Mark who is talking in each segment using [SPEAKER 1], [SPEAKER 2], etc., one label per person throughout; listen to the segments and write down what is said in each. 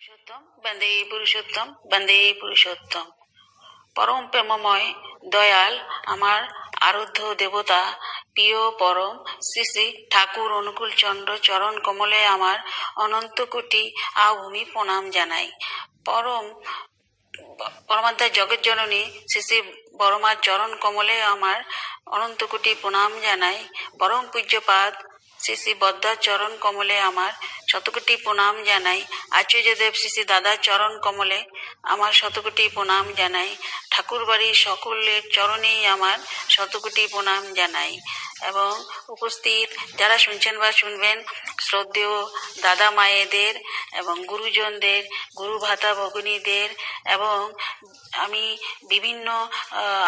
[SPEAKER 1] পুরুষোত্তম বন্দে পুরুষোত্তম। পরম প্রেমময় দয়াল আমার আরাধ্য দেবতা প্রিয় পরম শ্রী শ্রী ঠাকুর অনুকূল চন্দ্র চরণ কমলে আমার অনন্ত কোটি আভূমি প্রণাম জানাই। পরমাত্মা জগৎ জননী শ্রী শ্রী বড়মার চরণ কমলে আমার অনন্ত কোটি প্রণাম জানাই। পরম পূজ্যপাদ শ্রী শ্রী বদ্দার চরণ কমলে আমার শতকোটি প্রণাম জানাই। আচার্যদেব শ্রী শ্রী দাদার চরণ কমলে আমার শতকোটি প্রণাম জানাই। ঠাকুর বাড়ির সকলের চরণেই আমার শতকোটি প্রণাম জানাই। এবং উপস্থিত যারা শুনছেন বা শুনবেন শ্রদ্ধেয় দাদা মায়েদের এবং গুরুজনদের, গুরু ভাতা ভগিনীদের, এবং আমি বিভিন্ন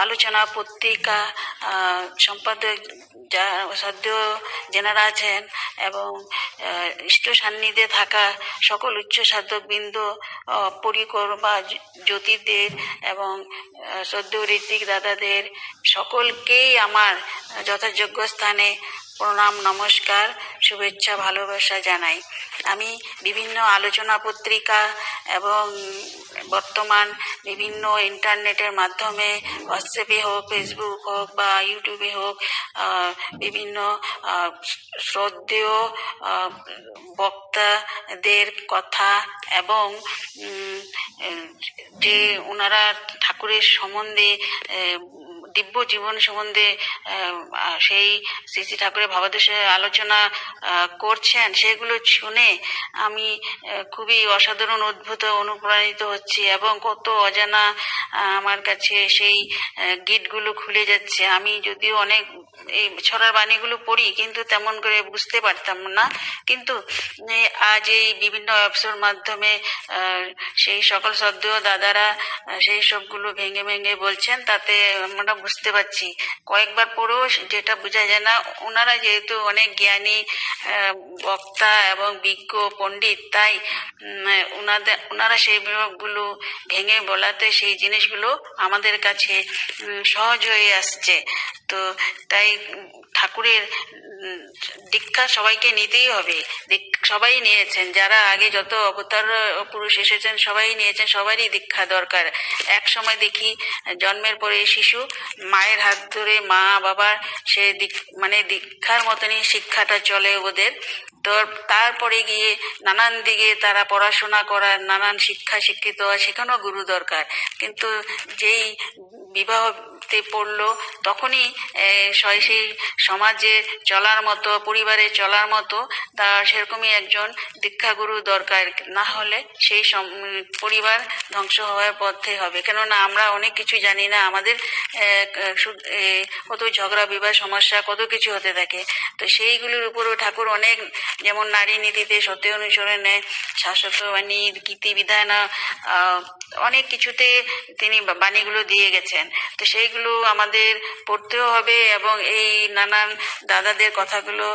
[SPEAKER 1] আলোচনা পত্রিকা সম্পাদক যা সদ্য যেনারা আছেন এবং ইষ্ট সান্নিধ্যে থাকা সকল উচ্চ সাধকবৃন্দ, পরিকর বা জ্যোতিদের এবং সদ্য ঋত্বিক দাদাদের সকলকেই আমার যথাযোগ্য স্থানে প্রণাম, নমস্কার, শুভেচ্ছা, ভালোবাসা জানাই। আমি বিভিন্ন আলোচনা পত্রিকা এবং বর্তমান বিভিন্ন ইন্টারনেটের মাধ্যমে হোয়াটসঅ্যাপে হোক, ফেসবুক হোক বা ইউটিউবে হোক, বিভিন্ন শ্রদ্ধেয় বক্তাদের কথা এবং যে ওনারা ঠাকুরের সম্বন্ধে, দিব্য জীবন সম্বন্ধে সেই শ্রী শ্রী ঠাকুরের ভাবাদর্শে আলোচনা করছেন, সেগুলো শুনে আমি খুবই অসাধারণ অদ্ভুত অনুপ্রাণিত হচ্ছি এবং কত অজানা আমার কাছে সেই গিটগুলো খুলে যাচ্ছে। আমি যদিও অনেক এই ছড়ার বাণীগুলো পড়ি কিন্তু তেমন করে বুঝতে পারতাম না, কিন্তু আজ এই বিভিন্ন অ্যাপসের মাধ্যমে সেই সকল শ্রদ্ধেয় দাদারা সেই সবগুলো ভেঙে ভেঙে বলছেন, তাতে আমরা বুঝতে পারছি। কয়েকবার পরেও যেটা বোঝা যায় না, ওনারা যেহেতু অনেক জ্ঞানী বক্তা এবং বিজ্ঞ পণ্ডিত, তাই ওনারা সেইগুলো ভেঙে বলাতে সেই জিনিসগুলো আমাদের কাছে সহজ হয়ে আসছে। তো তাই ঠাকুরের দীক্ষা সবাইকে নিতেই হবে। সবাই নিয়েছেন, যারা আগে যত অবতার পুরুষ এসেছেন সবাই নিয়েছেন, সবারই দীক্ষা দরকার। এক সময় দেখি জন্মের পরে শিশু মায়ের হাত ধরে, মা বাবার সে মানে দীক্ষার মতনই শিক্ষাটা চলে ওদের। তো তারপরে গিয়ে নানান দিকে তারা পড়াশোনা করার, নানান শিক্ষা শিক্ষিত হয়, সেখানেও গুরু দরকার। কিন্তু যেই বিবাহতে পড়লো তখনই সেই সমাজে চলার মতো, পরিবারে চলার মতো তার সেরকমই একজন দীক্ষাগুরু দরকার, না হলে সেই পরিবার ধ্বংস হওয়ার পথে হবে। কেননা আমরা অনেক কিছু জানি না, আমাদের কত ঝগড়া বিবাদ সমস্যা কত কিছু হতে থাকে। তো সেইগুলোর উপরও ঠাকুর অনেক, যেমন নারী নীতিতে সত্য অনুসরণে, শাশ্বত বাণী, গীতি বিধান, অনেক কিছুতে তিনি বাণীগুলো দিয়ে গেছেন। তো সেইগুলো আমাদের পড়তেও হবে এবং এই নানান দাদাদের কথাগুলো,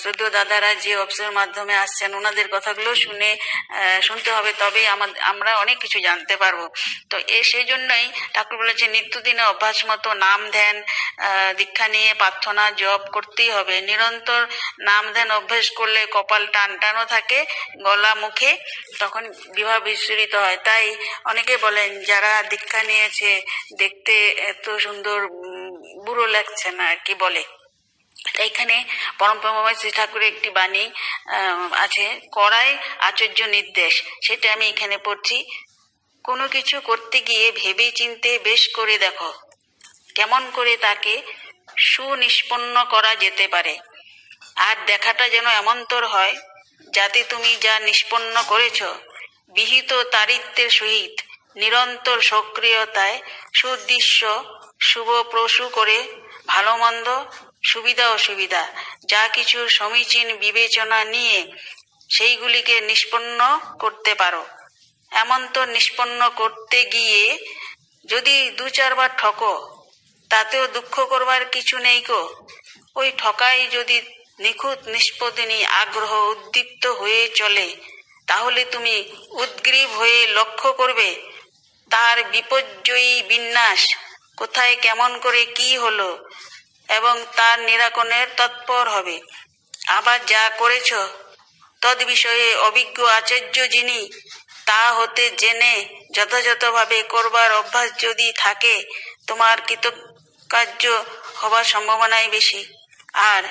[SPEAKER 1] শ্রদ্ধেয় দাদারা যে অফিসের মাধ্যমে আসছেন ওনাদের কথাগুলো শুনতে হবে, তবেই আমরা অনেক কিছু জানতে পারবো। তো সেই জন্যই ঠাকুর বলেছে নিত্যদিনে অভ্যাস মতো নাম ধ্যান দীক্ষা নিয়ে প্রার্থনা জপ করতেই হবে। নিরন্তর নাম ধ্যান অভ্যাস করলে কপাল টানটানও থাকে গলা মুখে, তখন বিবাহ বিস্ফোরিত হয়। তাই অনেকে বলেন যারা দীক্ষা নিয়েছে দেখতে এত সুন্দর, বুড়ো লাগছে না আর কি বলে। এইখানে পরমপ্রেমময় শ্রী ঠাকুরের একটি বাণী আছে, করাই আচার্য নির্দেশ, সেটা আমি এখানে পড়ছি। কোনো কিছু করতে গিয়ে ভেবে চিনতে বেশ করে দেখো কেমন করে তাকে সুনিষ্পন্ন করা যেতে পারে, আর দেখাটা যেন এমনতর হয় যাতে তুমি যা নিষ্পন্ন করেছ বিহিত তারিত্বের সহিত নিরন্তর সক্রিয়তায় সুদৃশ্য শুভপ্রসূ করে ভালো মন্দ, সুবিধা অসুবিধা যা কিছু সমীচীন বিবেচনা নিয়ে সেইগুলিকে নিষ্পন্ন করতে পারো। এমনতর নিষ্পন্ন করতে গিয়ে যদি 2-4 বার ঠকো তাতেও দুঃখ করবার কিছু নেই কো। ওই ঠকাই যদি নিখুঁত নিষ্পত্তি আগ্রহ উদ্দীপ্ত হয়ে চলে, তাহলে তুমি উদ্গ্রীব হয়ে লক্ষ্য করবে তার বিপর্যয়ী বিন্যাস, কোথায় কেমন করে কি হলো, এবং তার নিরাকরণের তৎপর হবে। আবার যা করেছ তদ বিষয়ে অভিজ্ঞ আচার্য যিনি তা হতে জেনে যথাযথভাবে করবার অভ্যাস যদি থাকে, তোমার কৃতকার্য হবার সম্ভাবনাই বেশি। আর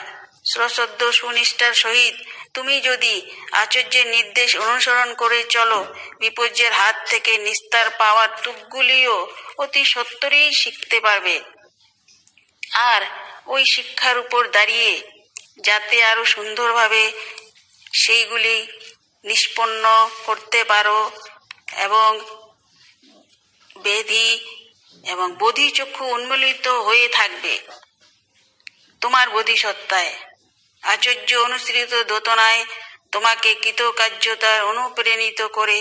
[SPEAKER 1] সশ্রদ্ধ সুনিষ্ঠার সহিত তুমি যদি আচার্যের নির্দেশ অনুসরণ করে চলো, বিপর্যয়ের হাত থেকে নিস্তার পাওয়ার টুকগুলিও অতি সত্বরেই শিখতে পারবে। আর ওই শিক্ষার উপর দাঁড়িয়ে যাতে আরো সুন্দরভাবে সেইগুলি নিষ্পন্ন করতে পারো এবং বেধি এবং বোধিচক্ষু উন্মোলিত হয়ে থাকবে তোমার বোধিসত্তায়। আচার্য অনুসৃত দোতনায় তোমাকে কৃতকার্যতার অনুপ্রাণিত করে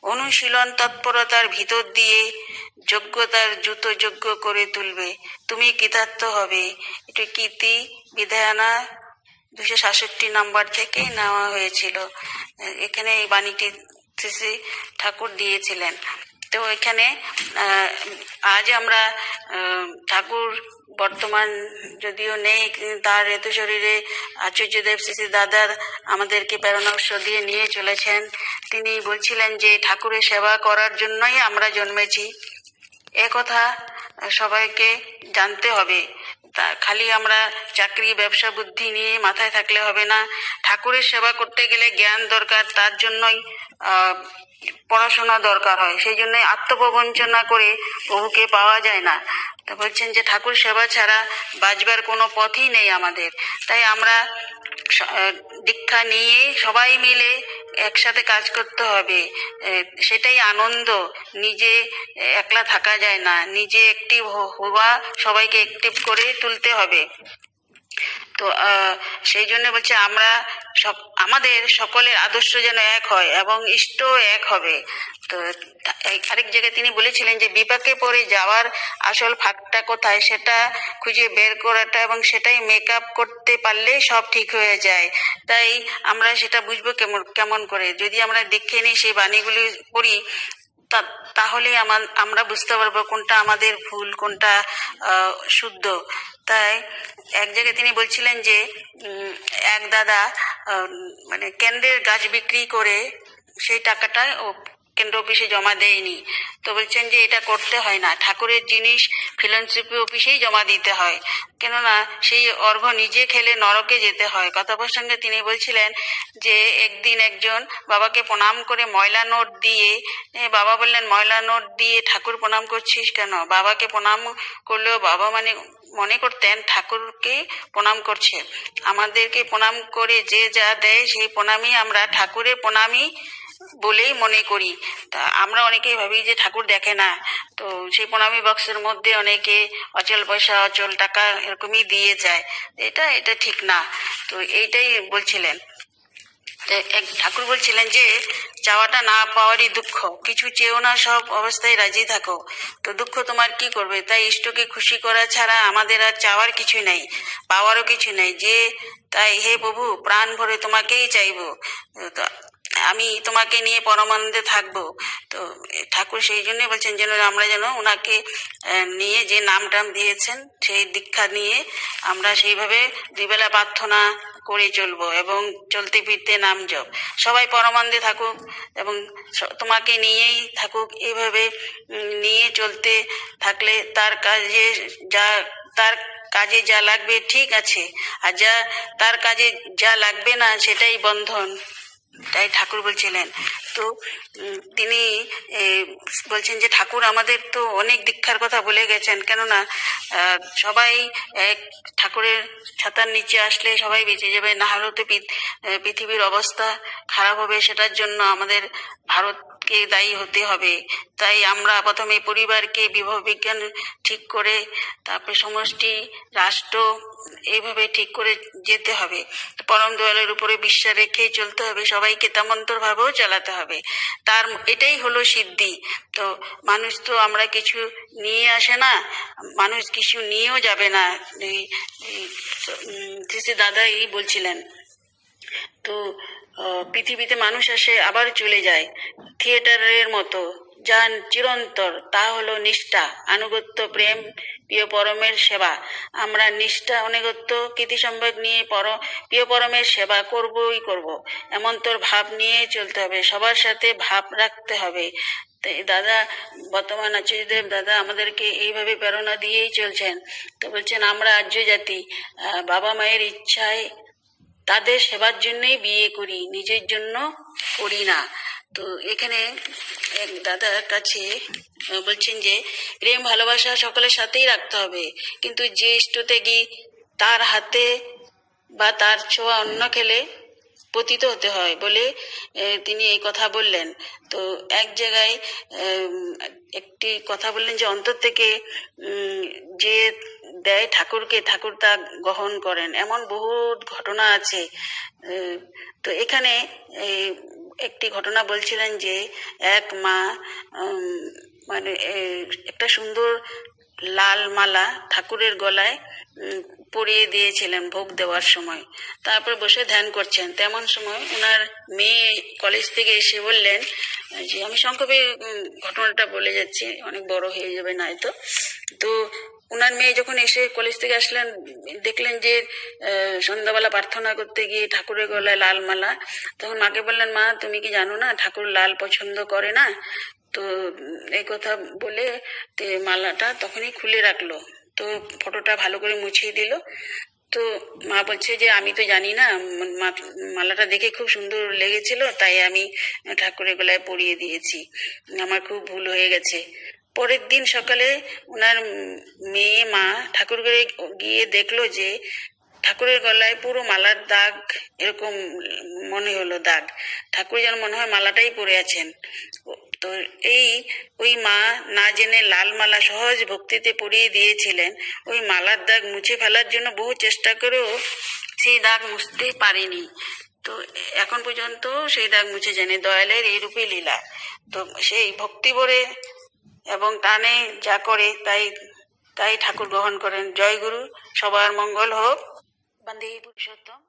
[SPEAKER 1] অনুশীলন তৎপরতার ভিতর দিয়ে যোগ্যতার জুতো যোগ্য করে তুলবে। তুমি কৃতার্থ হবে। এটি কীর্তি বিধায়না 267 নম্বর থেকে নেওয়া হয়েছিল। এখানে এই বাণীটি শ্রী ঠাকুর দিয়েছিলেন। তো এখানে আজ আমরা ঠাকুর বর্তমান যদিও নেই, তার ঋতু শরীরে আচার্যদেব শ্রী দাদার আমাদেরকে প্রেরণাংশ দিয়ে নিয়ে চলেছেন। তিনি বলছিলেন যে ঠাকুরের সেবা করার জন্যই আমরা জন্মেছি, একথা সবাইকে জানতে হবে। তা খালি আমরা চাকরি ব্যবসা বুদ্ধি নিয়ে মাথায় থাকলে হবে না। ঠাকুরের সেবা করতে গেলে জ্ঞান দরকার, তার জন্যই পড়াশোনা দরকার হয়। সেই জন্যই আত্মপ্রবঞ্চনা করে প্রভুকে পাওয়া যায় না। তা বলছেন যে ঠাকুর সেবা ছাড়া বাঁচবার কোনো পথই নেই আমাদের। তাই আমরা দীক্ষা নিয়ে সবাই মিলে একসাথে কাজ করতে হবে, সেটাই আনন্দ। নিজে একলা থাকা যায় না, নিজে অ্যাক্টিভ হওয়া, সবাইকে অ্যাক্টিভ করে তুলতে হবে। তো সেই জন্য বলছে আমরা আমাদের সকলের আদর্শ যেন এক হয় এবং ইষ্ট এক হবে। তো আরেক জায়গায় তিনি বলেছিলেন যে বিপাকে পড়ে যাওয়ার আসল ফাঁকটা কোথায় সেটা খুঁজে বের করাটা এবং সেটাই মেকআপ করতে পারলে সব ঠিক হয়ে যায়। তাই আমরা সেটা বুঝবো কেমন করে, যদি আমরা দেখে নিই সেই বাণীগুলি পড়ি, তাহলে আমরা বুঝতে পারবো কোনটা আমাদের ভুল, কোনটা শুদ্ধ। তাই এক জায়গায় তিনি বলছিলেন যে এক দাদা মানে কেন্দ্রের গাছ বিক্রি করে সেই টাকাটা কেন্দ্র অফিসে জমা দেয়নি। তো বলছেন যে এটা করতে হয় না, ঠাকুরের জিনিস ফিলান্থ্রপি অফিসেই জমা দিতে হয়, কেননা সেই অর্ঘ্য নিজে খেলে নরকে যেতে হয়। কথা প্রসঙ্গে তিনি বলছিলেন যে একদিন একজন বাবাকে প্রণাম করে ময়লা নোট দিয়ে, বাবা বললেন ময়লা নোট দিয়ে ঠাকুর প্রণাম করছিস কেন? বাবাকে প্রণাম করলেও বাবা মনে করতেন ঠাকুরকে প্রণাম করছে। আমাদেরকে প্রণাম করে যে যা দেয় সেই প্রণামই আমরা ঠাকুরের প্রণামই বলেই মনে করি। তা আমরা অনেকেই ভাবি যে ঠাকুর দেখে না, তো সেই প্রণামী বক্সের মধ্যে অনেকে অচল পয়সা অচল টাকা এরকমই দিয়ে যায়। এটা ঠিক না। তো এইটাই বলছিলেন ঠাকুর বলছিলেন যে চাওয়াটা না পাওয়ারই দুঃখ, কিছু চেয়েও না, সব অবস্থায় রাজি থাকো, তো দুঃখ তোমার কি করবে? তাই ইষ্টকে খুশি করা ছাড়া আমাদের আর চাওয়ার কিছু নেই, পাওয়ারও কিছু নেই। যে তাই হে প্রভু, প্রাণ ভরে তোমাকেই চাইবো, তো আমি তোমাকে নিয়ে পরমানন্দে থাকবো। তো ঠাকুর সেই জন্য বলছেন যেন আমরা যেন ওনাকে নিয়ে যে নাম টাম দিয়েছেন সেই দীক্ষা নিয়ে আমরা সেইভাবে দুবেলা প্রার্থনা করে চলবো এবং চলতে ফিরতে নাম জপ, সবাই পরমানন্দে থাকুক এবং তোমাকে নিয়েই থাকুক। এইভাবে নিয়ে চলতে থাকলে তার কাজে যা লাগবে ঠিক আছে, আর তার কাজে যা লাগবে না সেটাই বন্ধন। তাই ঠাকুর বলছিলেন। তো তিনি বলছেন যে ঠাকুর আমাদের তো অনেক দীক্ষার কথা বলে গেছেন, কেননা সবাই ঠাকুরের ছাতার নিচে আসলে সবাই বেঁচে যাবে, না হলে তো পৃথিবীর অবস্থা খারাপ হবে। সেটার জন্য আমাদের ভারতকে দায়ী হতে হবে। তাই আমরা প্রথমে পরিবারকে বিবাহ বিজ্ঞান ঠিক করে, তারপরে সমষ্টি রাষ্ট্র এইভাবে ঠিক করে যেতে হবে। পরম দয়ালের উপরে বিশ্বাস রেখেই চলতে হবে, সবাইকে তেমন্তর ভাবেও চালাতে হবে। এটাই হলো সিদ্ধি। তো মানুষ তো আমরা কিছু নিয়ে আসে না, মানুষ কিছু নিয়েও যাবে না। দাদাই বলছিলেন। তো পৃথিবীতে মানুষ আসে আবার চলে যায়, থিয়েটারের মতো, যা চিরন্তর, তা হলো নিষ্ঠা, আনুগত্য, প্রেম, প্রিয় পরমের সেবা। আমরা নিষ্ঠা, আনুগত্য, কীর্তিসম্ভব নিয়ে প্রিয় পরমের সেবা করবই করব, এমন তোর ভাব নিয়ে চলতে হবে, সবার সাথে ভাব রাখতে হবে। তাই দাদা, বর্তমান আচার্যদেব দাদা আমাদেরকে এইভাবে প্রেরণা দিয়েই চলছেন। তো বলছেন আমরা আর্য জাতি, বাবা মায়ের ইচ্ছায় তাদের সেবার জন্যই বিয়ে করি, নিজের জন্য করি না। তো এখানে এক দাদার কাছে বলছেন যে প্রেম ভালোবাসা সকলের সাথেই রাখতে হবে, কিন্তু যে ইষ্টত্যাগী, তার হাতে বা তার ছোঁয়া অন্য খেলে পতিত হতে হয় বলে তিনি এই কথা বললেন। তো এক জায়গায় একটি কথা বললেন যে অন্তর থেকে যে দেয় ঠাকুরকে, ঠাকুর তা গ্রহণ করেন, এমন বহু ঘটনা আছে। তো এখানে একটি ঘটনা বলছিলেন যে এক মা মানে একটা সুন্দর লাল মালা ঠাকুরের গলায় পরিয়ে দিয়েছিলেন ভোগ দেওয়ার সময়। তারপর বসে ধ্যান করছেন, তেমন সময় ওনার মেয়ে কলেজ থেকে এসে বললেন যে, আমি সংক্ষেপে ঘটনাটা বলে যাচ্ছি, অনেক বড় হয়ে যাবে না তো। তো ওনার মেয়ে যখন এসে কলেজ থেকে আসলেন, দেখলেন যে সন্ধ্যাবেলা প্রার্থনা করতে গিয়ে ঠাকুরের গলায় লাল মালা। তখন মাকে বললেন, মা তুমি কি জানো না ঠাকুর লাল পছন্দ করে না? তো এই কথা বলে মালাটা তখনই খুলে রাখলো। তো ফটোটা ভালো করে মুছিয়ে দিল। তো মা বলছে যে আমি তো জানি না, মালাটা দেখে খুব সুন্দর লেগেছিল, তাই আমি ঠাকুরের গলায় পরিয়ে দিয়েছি, আমার খুব ভুল হয়ে গেছে। পরের দিন সকালে ওনার মেয়ে মা ঠাকুর ঘরে গিয়ে দেখলো যে ঠাকুরের গলায় পুরো মালার দাগ, এরকম মনে হলো দাগ, ঠাকুর যেন মনে হয় মালাটাই পরে আছেন। তো ওই মা না জেনে লাল মালা সহজ ভক্তিতে পরিয়ে দিয়েছিলেন। ওই মালার দাগ মুছে ফেলার জন্য বহু চেষ্টা করেও সেই দাগ মুছতে পারেনি। তো এখন পর্যন্ত সেই দাগ মুছে যায়নি। দয়ালের এইরূপই লীলা। তো সেই ভক্তি ভরে এবং টানে যা করে তাই তাই ঠাকুর গ্রহণ করেন। জয় গুরু, সবার মঙ্গল হোক। বন্দে পুরুষোত্তম।